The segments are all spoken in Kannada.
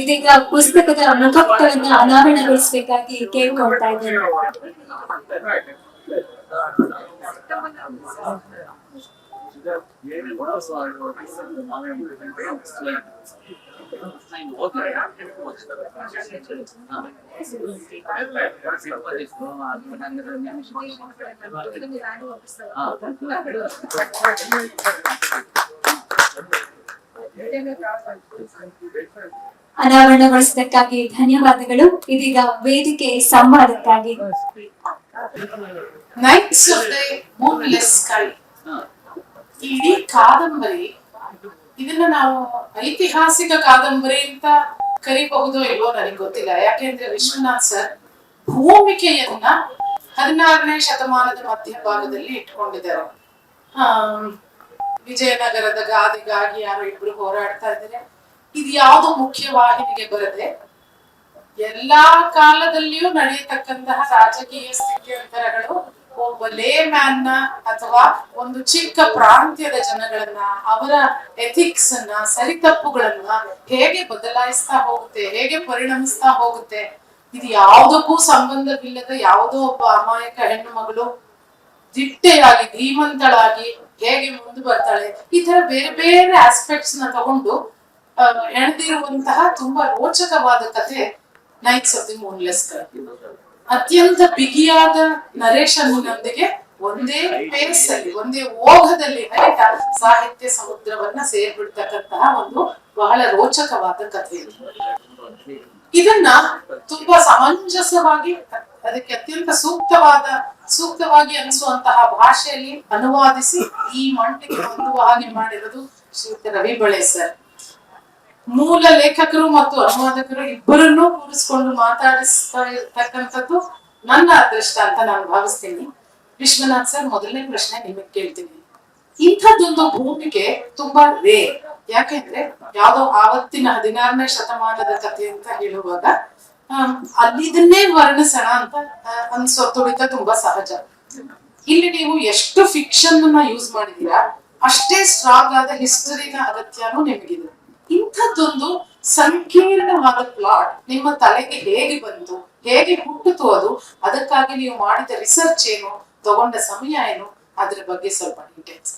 ಇದೀಗ ಪುಸ್ತಕದ ಮುಖಪುಟವನ್ನು ಅನಾವರಣಗೊಳಿಸಬೇಕಾಗಿ ಕೇಳ್ಕೊಳ್ತಾ ಇದ್ದೇನೆ. ಅನಾವರಣಗೊಳಿಸಿದ್ದಕ್ಕಾಗಿ ಧನ್ಯವಾದಗಳು. ಇದೀಗ ವೇದಿಕೆ ಸಂವಾದಕ್ಕಾಗಿ ನೈಟ್ಸ್ ಆಫ್ ದ ಮೂನ್ಲೆಸ್ ಸ್ಕೈ ಇಡೀ ಕಾದಂಬರಿ, ಇದನ್ನ ನಾವು ಐತಿಹಾಸಿಕ ಕಾದಂಬರಿ ಅಂತ ಕರಿಬಹುದೋ ಇಲ್ವೋ ನನಗೆ ಗೊತ್ತಿಲ್ಲ. ಯಾಕೆಂದ್ರೆ ವಿಶ್ವನಾಥ್ ಸರ್ ಭೂಮಿಕೆಯನ್ನ 16ನೇ ಶತಮಾನದ ಮಧ್ಯಭಾಗದಲ್ಲಿ ಇಟ್ಕೊಂಡಿದ್ದಾರೆ. ವಿಜಯನಗರದ ಗಾದಿಗಾಗಿ ಯಾರು ಇಬ್ರು ಹೋರಾಡ್ತಾ ಇದ್ದಾರೆ. ಇದು ಯಾವುದು ಮುಖ್ಯವಾಹಿನಿಗೆ ಬರದೆ ಎಲ್ಲಾ ಕಾಲದಲ್ಲಿಯೂ ನಡೆಯತಕ್ಕಂತಹ ರಾಜಕೀಯ ಸ್ಥಿತ್ಯಂತರಗಳು ಒಬ್ಬ ಲೇ ಮ್ಯಾನ್ ನ ಅಥವಾ ಒಂದು ಚಿಕ್ಕ ಪ್ರಾಂತ್ಯದ ಜನಗಳನ್ನ, ಅವರ ಎಥಿಕ್ಸ್ ಅನ್ನ, ಸರಿತಪ್ಪುಗಳನ್ನ ಹೇಗೆ ಬದಲಾಯಿಸ್ತಾ ಹೋಗುತ್ತೆ, ಹೇಗೆ ಪರಿಣಮಿಸ್ತಾ ಹೋಗುತ್ತೆ. ಇದು ಯಾವುದಕ್ಕೂ ಸಂಬಂಧವಿಲ್ಲದ ಯಾವುದೋ ಒಬ್ಬ ಅಮಾಯಕ ಹೆಣ್ಣು ಮಗಳು ದಿಟ್ಟೆಯಾಗಿ ಧೀಮಂತಳಾಗಿ ಹೇಗೆ ಮುಂದೆ ಬರ್ತಾಳೆ, ಈ ತರ ಬೇರೆ ಬೇರೆ ಆಸ್ಪೆಕ್ಟ್ಸ್ ನ ತಗೊಂಡು ಎಳೆದಿರುವಂತಹ ತುಂಬಾ ರೋಚಕವಾದ ಕಥೆ ನೈಟ್ಸ್ ಆಫ್ ದಿ ಮೂನ್ಲೆಸ್ ಸ್ಕೈ. ಅತ್ಯಂತ ಬಿಗಿಯಾದ ನರೇಶನ್ನೊಂದಿಗೆ ಒಂದೇ ಪೇಸ್ ಅಲ್ಲಿ, ಒಂದೇ ಓಘದಲ್ಲಿ ಹರಿತಾ ಸಾಹಿತ್ಯ ಸಮುದ್ರವನ್ನ ಸೇರ್ಬಿಡ್ತಕ್ಕಂತಹ ಒಂದು ಬಹಳ ರೋಚಕವಾದ ಕಥೆ. ಇದನ್ನ ತುಂಬಾ ಸಮಂಜಸವಾಗಿ, ಅದಕ್ಕೆ ಅತ್ಯಂತ ಸೂಕ್ತವಾಗಿ ಅನಿಸುವಂತಹ ಭಾಷೆಯಲ್ಲಿ ಅನುವಾದಿಸಿ ಈ ಮಟ್ಟಿಗೆ ಹೊಂದುವ ಹಾಗೆ ಮಾಡಿರೋದು ಶ್ರೀಯುತ ರವಿ ಬಳೆ ಸರ್. ಮೂಲ ಲೇಖಕರು ಮತ್ತು ಅನುವಾದಕರು ಇಬ್ಬರನ್ನೂ ಕೂರಿಸ್ಕೊಂಡು ಮಾತಾಡಿಸ್ತಾ ಇರ್ತಕ್ಕಂಥದ್ದು ನನ್ನ ಅದೃಷ್ಟ ಅಂತ ನಾನು ಭಾವಿಸ್ತೀನಿ. ವಿಶ್ವನಾಥ್ ಸರ್, ಮೊದಲನೇ ಪ್ರಶ್ನೆ ನಿಮಗೆ ಕೇಳ್ತೀನಿ. ಇಂಥದ್ದೊಂದು ಭೂಮಿಕೆ ತುಂಬಾ ರೇರ್. ಯಾಕೆಂದ್ರೆ ಯಾವ್ದೋ ಆವತ್ತಿನ 16ನೇ ಶತಮಾನದ ಕಥೆ ಅಂತ ಹೇಳುವಾಗ ಅಲ್ಲಿದನ್ನೇ ವರ್ಣಿಸೋಣ ಅಂತ ಅನ್ಸೋ ತುಡಿತ ತುಂಬಾ ಸಹಜ. ಇಲ್ಲಿ ನೀವು ಎಷ್ಟು ಫಿಕ್ಷನ್ ಯೂಸ್ ಮಾಡಿದೀರಾ, ಅಷ್ಟೇ ಸ್ಟ್ರಾಂಗ್ ಆದ ಹಿಸ್ಟರಿನ ಅಗತ್ಯನೂ ನಿಮಗಿದೆ. ಇಂಥದ್ದೊಂದು ಸಂಕೀರ್ಣವಾದ ಪ್ಲಾಟ್ ನಿಮ್ಮ ತಲೆಗೆ ಹೇಗೆ ಬಂತು, ಹೇಗೆ ಹುಟ್ಟಿತು, ಅದಕ್ಕಾಗಿ ನೀವು ಮಾಡಿದ ರಿಸರ್ಚ್ ಏನು, ತಗೊಂಡ ಸಮಯ ಏನು, ಅದ್ರ ಬಗ್ಗೆ ಸ್ವಲ್ಪ ಡೀಟೇಲ್ಸ್.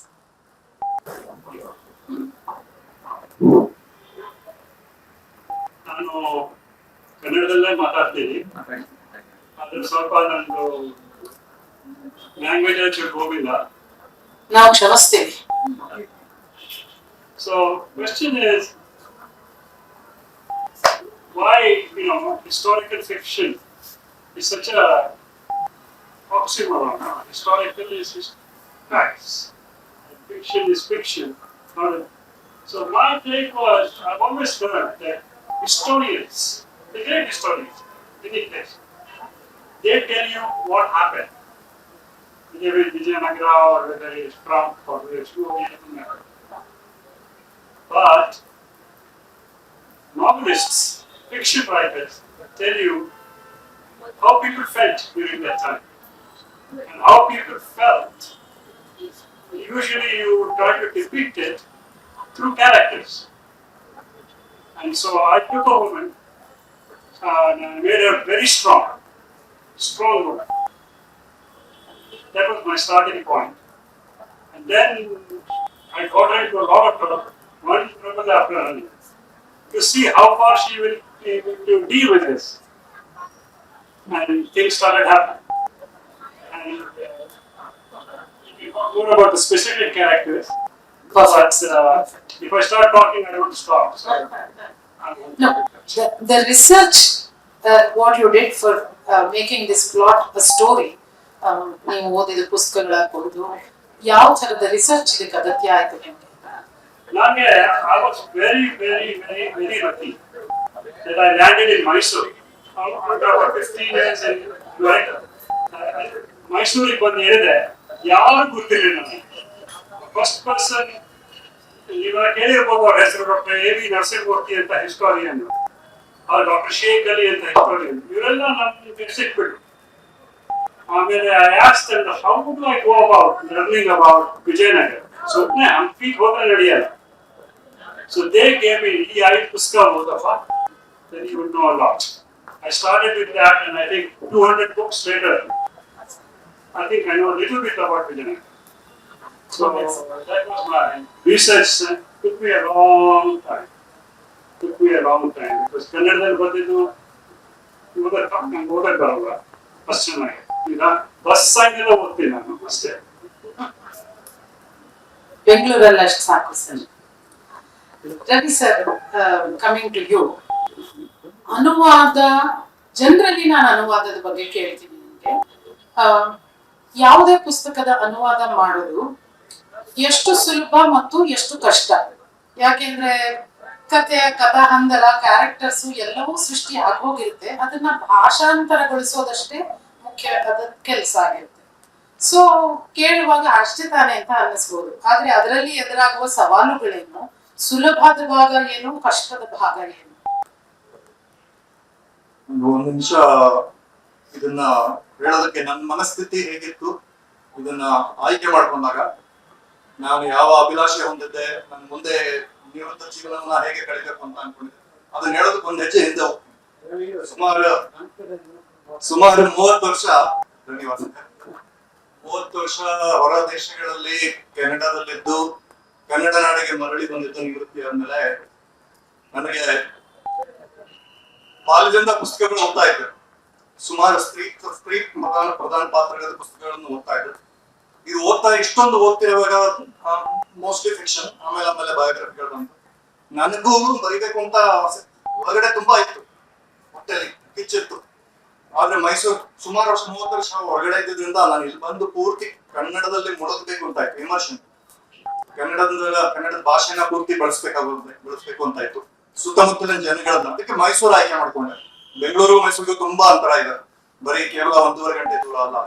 ನಾನು ಕನ್ನಡದಲ್ಲೇ ಮಾತಾಡ್ತೀನಿ, ಅದ್ರ ಸ್ವಲ್ಪ ನಂದು ಲ್ಯಾಂಗ್ವೇಜ್ ಆಚೆ ಹೋಗಿಲ್ಲ, ನಾವು ಕ್ಷಮಿಸ್ತೇವೆ. So question is, why historical fiction is such a oxymoron? Historical is facts, fiction is fiction. So my take was, I've always heard that historians, the great historians, they tell you what happened. Whether it's Vijayanagara or whether it's Trump or whether it's Yogi. But novelists, fiction writers tell you how people felt during that time. And how people felt, usually you try to depict it through characters. And so I took a woman and I made her very strong woman. That was my starting point. And then I got her into a lot of trouble, one trouble after another, to see how far she will be able to deal with this. And things started happening. And more about the specific characters. But if I start talking, I don't stop. So, no, the research, what you did for making this plot a story, ನೀವು ಓದಿದ ಪುಸ್ತಕಗಳಾಗಬಹುದು, ಯಾವ ತರದ ರಿಸರ್ಚ್ ಇದಕ್ಕೆ ಅಗತ್ಯ ಆಯ್ತು ನಿಮಗೆ? ನನಗೆ I was very lucky that I landed in Mysore. After about 15 years in Noida, ಮೈಸೂರಿಗೆ ಬಂದು ಹೇಳಿದೆ, ಯಾರು ಗೊತ್ತಿರಲಿಲ್ಲ ನನಗೆ. ಫಸ್ಟ್ ಪರ್ಸನ್ ಇವಾಗ ಕೇಳಿರ್ಬೋದು ಅವ್ರ ಹೆಸರು, ಡಾಕ್ಟರ್ ಎ ವಿ ನರಸಿಂಹಮೂರ್ತಿ ಅಂತ ಹಿಸ್ಟೋರಿಯನ್, ಅವ್ರು ಡಾಕ್ಟರ್ ಶೇಖ್ ಅಲಿ ಅಂತ ಹಿಸ್ಟೋರಿಯನ್, ಇವರೆಲ್ಲ ನಮ್ಗೆ ಸಿಕ್ಬಿಟ್ಟು. ಆಮೇಲೆ I asked them, how do I go about learning about Vijayanagara? ಸುಮ್ಮನೆ ಹಂಪಿಗೆ ಹೋದ್ರೆ ನಡೆಯಲ್ಲ. So they gave me ಈ 5 ಪುಸ್ತಕ ಓದಪ್ಪ, then you would know a lot. I started with that, and I think 200 books later, I think I know a little bit about Vijayanagara. So that was my research. Took me a long time. Because ಕನ್ನಡದಲ್ಲಿ ಬಂದಿದ್ದು ನಂಗೆ ಓದಕ್ಕೆ ಬರಲ್ಲ ಫಸ್ಟ್ ಚೆನ್ನಾಗಿ. ಈಗ ಬಸ್ ಆಗಿಲ್ಲ ಓದ್ತೀನಿ ನಾನು ಅಷ್ಟೇ. ಬೆಂಗಳೂರಲ್ಲಿ ಅಷ್ಟು ಸಾಕು sir. Ravi sir, coming to you, ಅನುವಾದ ಜನರಲಿ ನಾನು ಅನುವಾದದ ಬಗ್ಗೆ ಕೇಳ್ತೀನಿ ನಿಮಗೆ. ಯಾವುದೇ ಪುಸ್ತಕದ ಅನುವಾದ ಮಾಡೋದು ಎಷ್ಟು ಸುಲಭ ಮತ್ತು ಎಷ್ಟು ಕಷ್ಟ? ಯಾಕೆಂದ್ರೆ ಕಥೆ, ಕಥಾಹಂದರ, ಕ್ಯಾರೆಕ್ಟರ್ಸ್ ಎಲ್ಲವೂ ಸೃಷ್ಟಿ ಆಗೋಗಿರುತ್ತೆ. ಅದನ್ನ ಭಾಷಾಂತರಗೊಳಿಸೋದಷ್ಟೇ ಮುಖ್ಯ ಅದ ಕೆಲಸ ಆಗಿರುತ್ತೆ. ಸೊ ಕೇಳುವಾಗ ಅಷ್ಟೇ ತಾನೇ ಅಂತ ಅನ್ನಿಸ್ಬೋದು. ಆದ್ರೆ ಅದರಲ್ಲಿ ಎದುರಾಗುವ ಸವಾಲುಗಳೇನು, ಸುಲಭದ ಭಾಗ ಏನು, ಕಷ್ಟದ ಭಾಗ ಏನು? ಒಂದು ನಿಮಿಷ ಇದನ್ನ ಹೇಳೋದಕ್ಕೆ ನನ್ನ ಮನಸ್ಥಿತಿ ಹೇಗಿತ್ತು, ಇದನ್ನ ಆಯ್ಕೆ ಮಾಡ್ಕೊಂಡಾಗ ನಾನು ಯಾವ ಅಭಿಲಾಷೆ ಹೊಂದಿದ್ದೆ, ನನ್ನ ಮುಂದೆ ನಿವೃತ್ತ ಜೀವನವನ್ನ ಹೇಗೆ ಕಳಿಬೇಕು ಅಂತ ಅನ್ಕೊಂಡಿದ್ದೆ, ಅದನ್ನ ಹೇಳೋದಕ್ಕೆ ಒಂದು ಹೆಜ್ಜೆ ಹಿಂದೆ ಹೋಗ್ತೀನಿ. ಸುಮಾರು 30 ವರ್ಷ, ಧನ್ಯವಾದ, 30 ವರ್ಷ ಹೊರ ದೇಶಗಳಲ್ಲಿ ಕೆನಡಾದಲ್ಲಿದ್ದು ಕನ್ನಡ ನಾಡಿಗೆ ಮರಳಿ ಬಂದಿದ್ದು ನಿವೃತ್ತಿ ಆದ್ಮೇಲೆ ನನಗೆ ಬಾಲ್ಯದಿಂದ ಪುಸ್ತಕಗಳು ಓದ್ತಾ ಇದ್ದೆ. ಸುಮಾರು ಸ್ತ್ರೀ ಪ್ರಧಾನ ಪಾತ್ರಗಳ ಪುಸ್ತಕಗಳನ್ನು ಓದ್ತಾ ಇದ್ದೆ. ಇದು ಇಷ್ಟೊಂದು ಓದ್ತಿರುವಾಗ ಮೋಸ್ಟ್ಲಿ ಫಿಕ್ಷನ್, ಆಮೇಲೆ ಬಯೋಗ್ರಫಿಗಳು ಬಂತು. ನನಗೂ ಬರೀಬೇಕು ಅಂತ ಹೊರಗಡೆ ತುಂಬಾ ಇತ್ತು, ಹೊಟ್ಟೆಲಿ ಕಿಚ್ಚಿತ್ತು. ಆದ್ರೆ ಮೈಸೂರು ಸುಮಾರು ವರ್ಷ 30 ವರ್ಷ ಹೊರಗಡೆ ಇದ್ದಿದ್ರಿಂದ ನಾನು ಇಲ್ಲಿ ಬಂದು ಪೂರ್ತಿ ಕನ್ನಡದಲ್ಲಿ ಮುಳುಗಬೇಕು ಅಂತ ಇತ್ತು. ಇಮರ್ಷನ್, ಕನ್ನಡದ ಭಾಷೆನ ಪೂರ್ತಿ ಬಳಸ್ಬೇಕು ಅಂತ ಇತ್ತು. ಸುತ್ತಮುತ್ತಲಿನ ಜನಗಳನ್ನ, ಅದಕ್ಕೆ ಮೈಸೂರು ಆಯ್ಕೆ ಮಾಡ್ಕೊಂಡೆ. ಬೆಂಗಳೂರು ಮೈಸೂರಿಗೂ ತುಂಬಾ ಅಂತರ ಇದೆ, ಬರೀ ಕೇವಲ 1.5 ಗಂಟೆ ದೂರ ಅಲ್ಲ.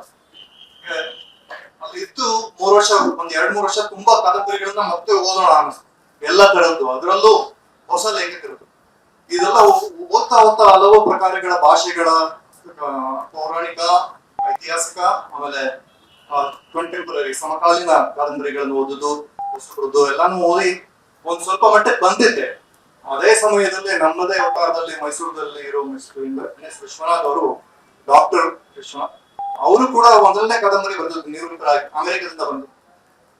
ಅಲ್ಲಿ ಇದ್ದು 3 ವರ್ಷ, 2-3 ವರ್ಷ ತುಂಬಾ ಕಾದಂಬರಿಗಳನ್ನ ಮತ್ತೆ ಓದೋಣ ಅನಿಸ್ತು, ಎಲ್ಲ ತರದ್ದು, ಅದರಲ್ಲೂ ಹೊಸ ಲೇಖಕರು. ಇದೆಲ್ಲ ಓದ್ತಾ ಹಲವು ಪ್ರಕಾರಗಳ ಭಾಷೆಗಳ, ಪೌರಾಣಿಕ, ಐತಿಹಾಸಿಕ, ಆಮೇಲೆ ಕಂಟೆಂಪರರಿ ಸಮಕಾಲೀನ ಕಾದಂಬರಿಗಳನ್ನು ಓದುದು, ಹೊಸಬರದ್ದು ಎಲ್ಲಾನು ಓದಿ ಒಂದ್ ಸ್ವಲ್ಪ ಮಟ್ಟಕ್ಕೆ ಬಂದಿದ್ದೆ. ಅದೇ ಸಮಯದಲ್ಲಿ ನಮ್ಮದೇ ಅವತಾರದಲ್ಲಿ ಮೈಸೂರಲ್ಲಿ ಇರೋ ವಿಶ್ವನಾಥ್ ಅವರು, ಡಾಕ್ಟರ್ ವಿಶ್ವನಾಥ್ ಅವರು ಕೂಡ ಮೊದಲನೇ ಕಾದಂಬರಿ ಬರೆದದ್ದು ನಿವೃತ್ತರಾಗಿ ಅಮೆರಿಕದಿಂದ ಬಂದು.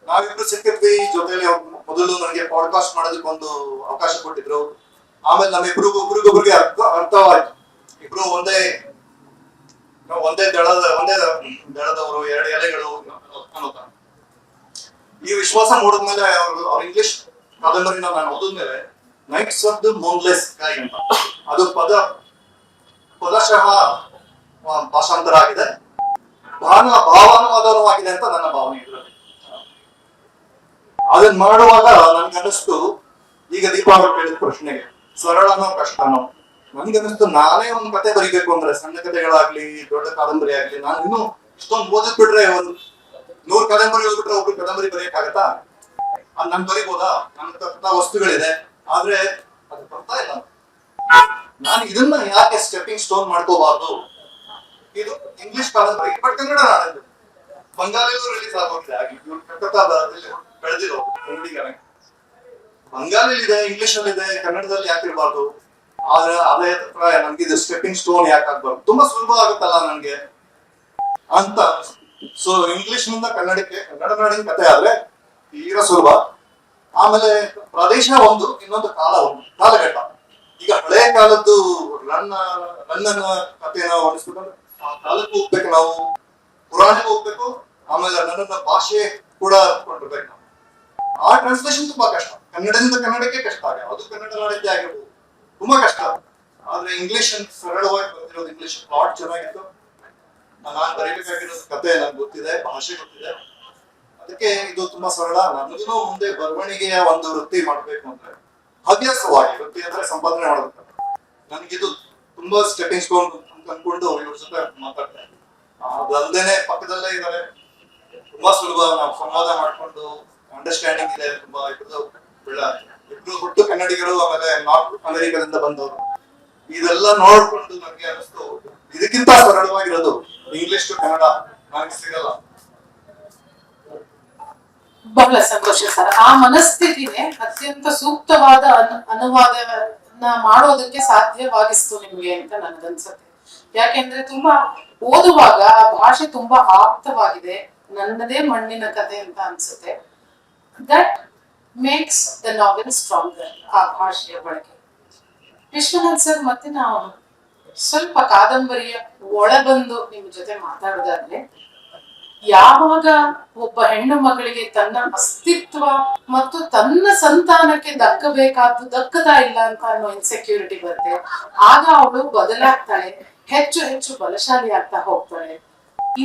ನಾವಿಬ್ರು ಸಿಕ್ಕಿದ್ವಿ, ಜೊತೆಲಿ ಮೊದಲು ನನಗೆ ಪಾಡ್ಕಾಸ್ಟ್ ಮಾಡೋದಕ್ಕೆ ಒಂದು ಅವಕಾಶ ಕೊಟ್ಟಿದ್ರು. ಆಮೇಲೆ ಒಬ್ರಿಗೊಬ್ರಿಗೆ ಅರ್ಥವಾಯ್ತು. ಇಬ್ರು ಒಂದೇ ದಳದವರು, 2 ಎಲೆಗಳು ಅನ್ನೋತ. ಈ ವಿಶ್ವಾಸ ಮೂಡಿದ್ಮೇಲೆ ಅವ್ರ ಇಂಗ್ಲಿಷ್ ಕಾದಂಬರಿನ ನಾನು ಓದಿದ್ಮೇಲೆ ನೈಟ್ಸ್ ಆಫ್ ದ ಮೂನ್ಲೆಸ್ ಸ್ಕೈ ಅಂತ, ಅದು ಪದಶಃ ಭಾಷಾಂತರ ಆಗಿದೆ, ಭಾವಾನುವಾದವಾಗಿದೆ ಅಂತ ನನ್ನ ಭಾವನೆ ಇದರಲ್ಲಿ. ಅದನ್ನ ಮಾಡುವಾಗ ನನ್ಗನ್ನಿಸ್ತು, ಈಗ ದೀಪಾವಳಿ ಕೇಳಿದ ಪ್ರಶ್ನೆಗೆ ಸರಳನೋ ಕಷ್ಟನೋ, ನನ್ಗನ್ನಿಸ್ತು ನಾನೇ ಒಂದು ಕತೆ ಬರಿಬೇಕು ಅಂದ್ರೆ, ಸಣ್ಣ ಕಥೆಗಳಾಗ್ಲಿ ದೊಡ್ಡ ಕಾದಂಬರಿ ಆಗ್ಲಿ, ನಾನು ಇನ್ನು ಇಷ್ಟೊಂದು ಓದಿದ್ಬಿಟ್ರೆ, ಒಂದು 100 ಕಾದಂಬರಿ ಓದ್ಬಿಟ್ರೆ ಒಬ್ರು ಕಾದಂಬರಿ ಬರೆಯಕ್ಕಾಗತ್ತಾ? ಅದ್ ನನ್ ಬರಿಬೋದಾ? ನನ್ನ ವಸ್ತುಗಳಿದೆ, ಆದ್ರೆ ಅದು ಬರ್ತಾ ಇಲ್ಲ. ನಾನು ಇದನ್ನ ಯಾಕೆ ಸ್ಟೆಪ್ಪಿಂಗ್ ಸ್ಟೋನ್ ಮಾಡ್ಕೋಬಾರ್ದು? ಇದು ಇಂಗ್ಲಿಷ್ ಕಾದಂಬರಿ, ಬಟ್ ಕನ್ನಡ ನಾಡದ್ದು, ಬಂಗಾಳಿಯಲ್ಲೂ ರಿಲೀಸ್ ಆಗೋಗಿದೆ. ಕಲ್ಕತ್ತಾದಲ್ಲಿ ಬೆಳೆದಿರೋ ಕನ್ನಡಿಗನೇ ಬಂಗಾಳಿಲಿ ಇದೆ, ಇಂಗ್ಲಿಷ್ ಅಲ್ಲಿ ಇದೆ, ಕನ್ನಡದಲ್ಲಿ ಯಾಕೆ ಇರಬಾರ್ದು? ಆದ್ರೆ ಅದೇ ನನ್ಗೆ ಇದು ಸ್ಟೆಪ್ಪಿಂಗ್ ಸ್ಟೋನ್ ಯಾಕೆ ಆಗ್ಬಾರ್ದು? ತುಂಬಾ ಸುಲಭ ಆಗುತ್ತಲ್ಲ ನನ್ಗೆ ಅಂತ. ಸೊ ಇಂಗ್ಲಿಷ್ ನಿಂದ ಕನ್ನಡಕ್ಕೆ, ಕನ್ನಡ ನಾಡಿನ ಕತೆ ಆದ್ರೆ ತೀರಾ ಸುಲಭ. ಆಮೇಲೆ ಪ್ರದೇಶ ಒಂದು, ಇನ್ನೊಂದು ಕಾಲಘಟ್ಟ. ಈಗ ಹಳೆ ಕಾಲದ್ದು ರನ್ನನ ಕಥೆನ ಹೊಲಿಸ್ಬೇಕಂದ್ರೆ ಆ ಕಾಲಕ್ಕೂ ಹೋಗ್ಬೇಕು ನಾವು, ಪುರಾಣಕ್ಕೂ ಹೋಗ್ಬೇಕು, ಆಮೇಲೆ ನನ್ನ ಭಾಷೆ ಕೂಡ ಕೊಂಡಿರ್ಬೇಕು ನಾವು. ಆ ಟ್ರಾನ್ಸ್ಲೇಷನ್ ತುಂಬಾ ಕಷ್ಟ, ಕನ್ನಡದಿಂದ ಕನ್ನಡಕ್ಕೆ ಕಷ್ಟ ಆಗ, ಅದು ಕನ್ನಡ ನಾಡಿದ್ದೇ ಆಗಿರ್ಬೋದು, ತುಂಬಾ ಕಷ್ಟ. ಆದ್ರೆ ಇಂಗ್ಲಿಷ್ ಸರಳವಾಗಿ ಬಂದಿರೋದು, ಇಂಗ್ಲಿಷ್ ಪ್ಲಾಟ್ ಚೆನ್ನಾಗಿತ್ತು, ನಾನು ಬರೀಬೇಕಾಗಿರೋದು ಕತೆ ನನ್ಗೆ ಗೊತ್ತಿದೆ, ಭಾಷೆ ಗೊತ್ತಿದೆ, ಅದಕ್ಕೆ ಇದು ತುಂಬಾ ಸರಳ. ನನಗೂ ಮುಂದೆ ಬರವಣಿಗೆಯ ಒಂದು ವೃತ್ತಿ ಮಾಡ್ಬೇಕು ಅಂದ್ರೆ, ಹವ್ಯಾಸವಾಗಿ, ವೃತ್ತಿ ಅಂದ್ರೆ ಸಂಪಾದನೆ ಮಾಡೋದಕ್ಕೆ, ನನ್ಗಿದು ತುಂಬಾ ಸ್ಟೆಪ್ಪಿಂಗ್ ಸ್ಟೋನ್ ಅಂತ ಅನ್ಕೊಂಡು ಇವ್ರ ಜೊತೆ ಮಾತಾಡ್ತೇನೆ. ಅದಲ್ದೇನೆ ಪಕ್ಕದಲ್ಲೇ ಇದ್ದಾರೆ, ತುಂಬಾ ಸುಲಭ, ನಾವು ಸಂವಾದ ಮಾಡ್ಕೊಂಡು ಅಂಡರ್ಸ್ಟ್ಯಾಂಡಿಂಗ್ ಇದೆ ತುಂಬಾ. ಇಬ್ರು ಹುಟ್ಟು ಕನ್ನಡಿಗರು, ಆಮೇಲೆ ನಾರ್ತ್ ಅಮೆರಿಕದಿಂದ ಬಂದವರು. ಇದೆಲ್ಲ ನೋಡ್ಕೊಂಡು ನನ್ಗೆ ಅನಿಸ್ತು, ಇದಕ್ಕಿಂತ ಸರಳವಾಗಿರೋದು ಇಂಗ್ಲಿಷ್ ಟು ಕನ್ನಡ ನನಗೆ ಸಿಗಲ್ಲ. ಬಹಳ ಸಂತೋಷ ಸರ್. ಆ ಮನಸ್ಥಿತಿನೇ ಅತ್ಯಂತ ಸೂಕ್ತವಾದ ಅನುವಾದವನ್ನ ಮಾಡೋದಕ್ಕೆ ಸಾಧ್ಯವಾಗಿಸ್ತು ನಿಮ್ಗೆ ಅಂತ ನನ್ಗನ್ಸುತ್ತೆ. ಯಾಕೆಂದ್ರೆ ತುಂಬಾ ಓದುವಾಗ ಆ ಭಾಷೆ ತುಂಬಾ ಆಪ್ತವಾಗಿದೆ, ನನ್ನದೇ ಮಣ್ಣಿನ ಕಥೆ ಅಂತ ಅನ್ಸುತ್ತೆ. That makes the novel stronger, ಆ ಭಾಷೆಯ ಬಳಕೆ. ವಿಶ್ವನಾಥ್ ಸರ್, ಮತ್ತೆ ನಾವು ಸ್ವಲ್ಪ ಕಾದಂಬರಿಯ ಒಳಬಂದು ನಿಮ್ ಜೊತೆ ಮಾತಾಡೋದಾದ್ರೆ, ಯಾವಾಗ ಒಬ್ಬ ಹೆಣ್ಣು ಮಗಳಿಗೆ ತನ್ನ ಅಸ್ತಿತ್ವ ಮತ್ತು ತನ್ನ ಸಂತಾನಕ್ಕೆ ದಕ್ಕಬೇಕಾದ್ದು ದಕ್ಕತಾ ಇಲ್ಲ ಅಂತ ಅನ್ನೋ ಇನ್ಸೆಕ್ಯೂರಿಟಿ ಬರುತ್ತೆ, ಆಗ ಅವಳು ಬದಲಾಗ್ತಾಳೆ, ಹೆಚ್ಚು ಹೆಚ್ಚು ಬಲಶಾಲಿ ಆಗ್ತಾ ಹೋಗ್ತಾಳೆ.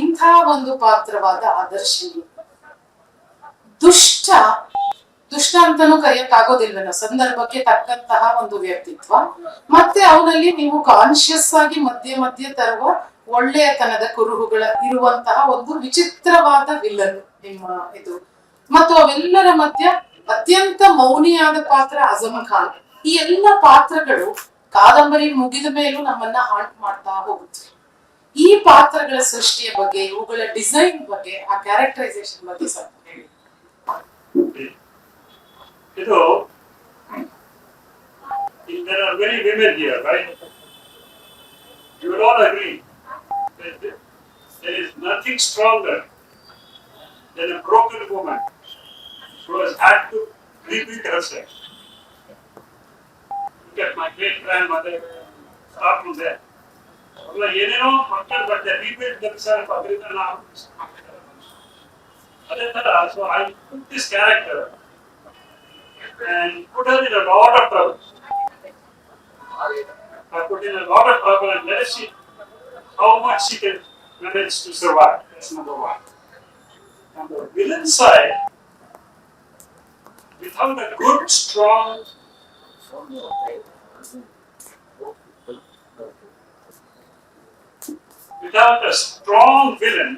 ಇಂಥ ಒಂದು ಪಾತ್ರವಾದ ಆದರ್ಶಿನಿ, ದುಷ್ಟ ಅಂತಾನೂ ಕರೆಯಕ್ಕಾಗೋದಿಲ್ವೇನೋ, ಸಂದರ್ಭಕ್ಕೆ ತಕ್ಕಂತಹ ಒಂದು ವ್ಯಕ್ತಿತ್ವ, ಮತ್ತೆ ಅವನಲ್ಲಿ ನೀವು ಕಾನ್ಶಿಯಸ್ ಆಗಿ ಮಧ್ಯೆ ಮಧ್ಯೆ ತರುವ ಒಳ್ಳೆಯತನದ ಕುರುಹುಗಳ ಇರುವಂತಹ ಒಂದು ವಿಚಿತ್ರವಾದ ವಿಲ್ಲನ್ ನಿಮ್ಮ ಇದು. ಮತ್ತು ಅವೆಲ್ಲರ ಮಧ್ಯ ಅತ್ಯಂತ ಮೌನಿಯಾದ ಪಾತ್ರ ಅಜಮ್ ಖಾನ್. ಈ ಎಲ್ಲ ಪಾತ್ರಗಳು ಕಾದಂಬರಿ ಮುಗಿದ ಮೇಲೂ ನಮ್ಮನ್ನ ಹಾಂಟ್ ಮಾಡ್ತಾ ಹೋಗುತ್ತೆ. ಈ ಪಾತ್ರಗಳ ಸೃಷ್ಟಿಯ ಬಗ್ಗೆ, ಇವುಗಳ ಡಿಸೈನ್ ಬಗ್ಗೆ, ಆ ಕ್ಯಾರೆಕ್ಟರೈಸೇಷನ್ ಬಗ್ಗೆ ಸ್ವಲ್ಪ ಹೇಳಿ. You know, there are many women here, right? You will all agree that there is nothing stronger than a broken woman who has had to rebuild herself. Look at my great grandmother, start from there. ಏನೇನೋ ಮಕ್ಕಳು but they rebuilt themselves, ಅದರಿಂದ ನಾವು ಅದೇ ತರ. So I took this character and put her in a lot of trouble. I put in a lot of trouble and let us see how much she can manage to survive. That's number one. On the villain side, without a good, strong villain,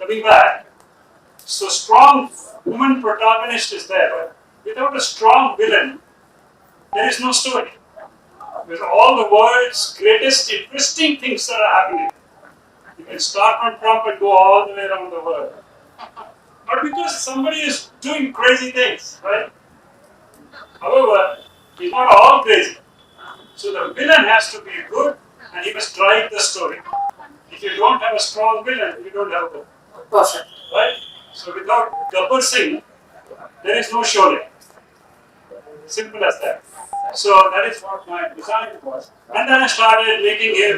coming back, so strong woman protagonist is there, but without a strong villain, there is no story. With all the world's greatest interesting things that are happening, you can start from Trump and go all the way around the world. Not because somebody is doing crazy things, right? However, he's not all crazy. So the villain has to be good and he must drive the story. If you don't have a strong villain, you don't have a book. Perfect. Right? So without Gabbar Singh, there is no Sholay. Simple as that. So that is what my design was. And then I started making him,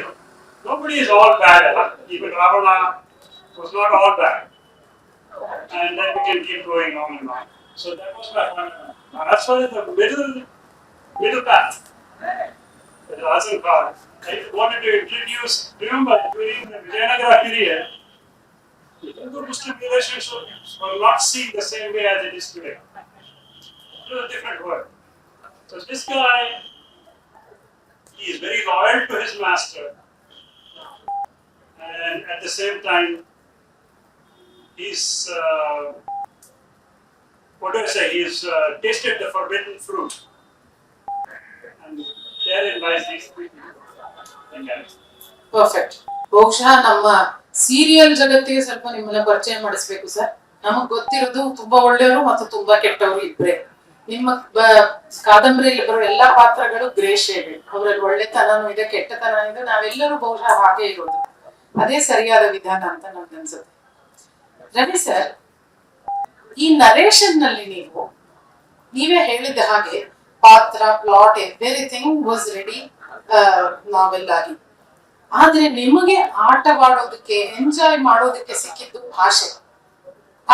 nobody is all bad. Even Ravana was not all bad. And then we can keep going on and on. So that was my point. As far as the middle path, the Azam Khan, I wanted to introduce, remember during the Vijayanagara period, Hindu-Muslim relationships were not seen the same way as it is today. It was a different world. So this guy, he is very loyal to his master, and at the same time, he's what do I say? He's tasted the forbidden fruit, and therein lies these three things. Perfect. ಬಹುಶಃ ನಮ್ಮ ಸೀರಿಯಲ್ ಜಗತ್ತಿಗೆ ಸ್ವಲ್ಪ ನಿಮ್ಮನ್ನ ಪರಿಚಯ ಮಾಡಿಸ್ಬೇಕು ಸರ್. ನಮಗ್ ಗೊತ್ತಿರೋದು ತುಂಬಾ ಒಳ್ಳೆಯವರು ಮತ್ತು ತುಂಬಾ ಕೆಟ್ಟವರು ಇಬ್ರೆ. ನಿಮ್ಮ ಕಾದಂಬರಿಯಲ್ಲಿ ಬರೋ ಎಲ್ಲಾ ಪಾತ್ರಗಳು ಗ್ರೇ ಶೇಡ್, ಅವರಲ್ಲಿ ಒಳ್ಳೆತನನೂ ಇದೆ, ಕೆಟ್ಟತನ ಇದೆ. ನಾವೆಲ್ಲರೂ ಬಹುಶಃ ಹಾಗೆ ಇರೋದು. ಅದೇ ಸರಿಯಾದ ವಿಧಾನ ಅಂತ ನನ್ಗನ್ಸುತ್ತೆ. ರವಿ ಸರ್, ಈ ನರೇಷನ್ ನಲ್ಲಿ ನೀವೇ ಹೇಳಿದ ಹಾಗೆ ಪಾತ್ರ, ಪ್ಲಾಟ್, ಎವ್ರಿಥಿಂಗ್ ವಾಸ್ ರೆಡಿ ನಾವೆಲ್ ಆಗಿ. ಆದ್ರೆ ನಿಮಗೆ ಆಟವಾಡೋದಕ್ಕೆ, ಎಂಜಾಯ್ ಮಾಡೋದಕ್ಕೆ ಸಿಕ್ಕಿದ್ದು ಭಾಷೆ.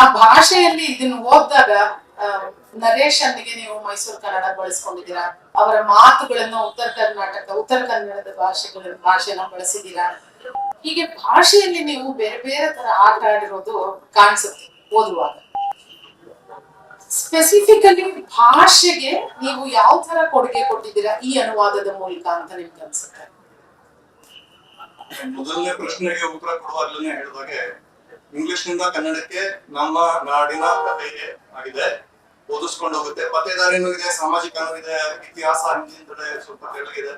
ಆ ಭಾಷೆಯಲ್ಲಿ ಇದನ್ನು ಓದಿದಾಗ ನರೇಷನ್ಗೆ ನೀವು ಮೈಸೂರು ಕನ್ನಡ ಬಳಸ್ಕೊಂಡಿದ್ದೀರಾ, ಅವರ ಮಾತುಗಳನ್ನ ಉತ್ತರ ಕನ್ನಡದ ಭಾಷೆನ ಬಳಸಿದ್ದೀರಾ. ಹೀಗೆ ಭಾಷೆಯಲ್ಲಿ ನೀವು ಬೇರೆ ಬೇರೆ ತರ ಆಟ ಆಡಿರೋದು ಕಾಣಿಸುತ್ತೆ ಓದುವಾಗ. ಸ್ಪೆಸಿಫಿಕಲಿ ಭಾಷೆಗೆ ನೀವು ಯಾವ ತರ ಕೊಡುಗೆ ಕೊಟ್ಟಿದ್ದೀರಾ ಈ ಅನುವಾದದ ಮೂಲಕ ಅಂತ ನಿಮ್ಗೆ ಅನ್ಸುತ್ತೆ? ಮೊದಲನೇ ಪ್ರಶ್ನೆಗೆ ಉತ್ತರ ಕೊಡುವಾಗ್ಲೇ ಹೇಳಿದಾಗೆ, ಇಂಗ್ಲಿಷ್ ನಿಂದ ಕನ್ನಡಕ್ಕೆ ನಮ್ಮ ನಾಡಿನ ಕಥೆಗೆ ಆಗಿದೆ, ಓದಿಸ್ಕೊಂಡು ಹೋಗುತ್ತೆ. ಪತ್ತೇದಾರಿನೂ ಇದೆ, ಸಾಮಾಜಿಕನೂ ಇದೆ, ಇತಿಹಾಸ ಹಿಂದಿನ ಸ್ವಲ್ಪ ತೆಳಗಿದೆ.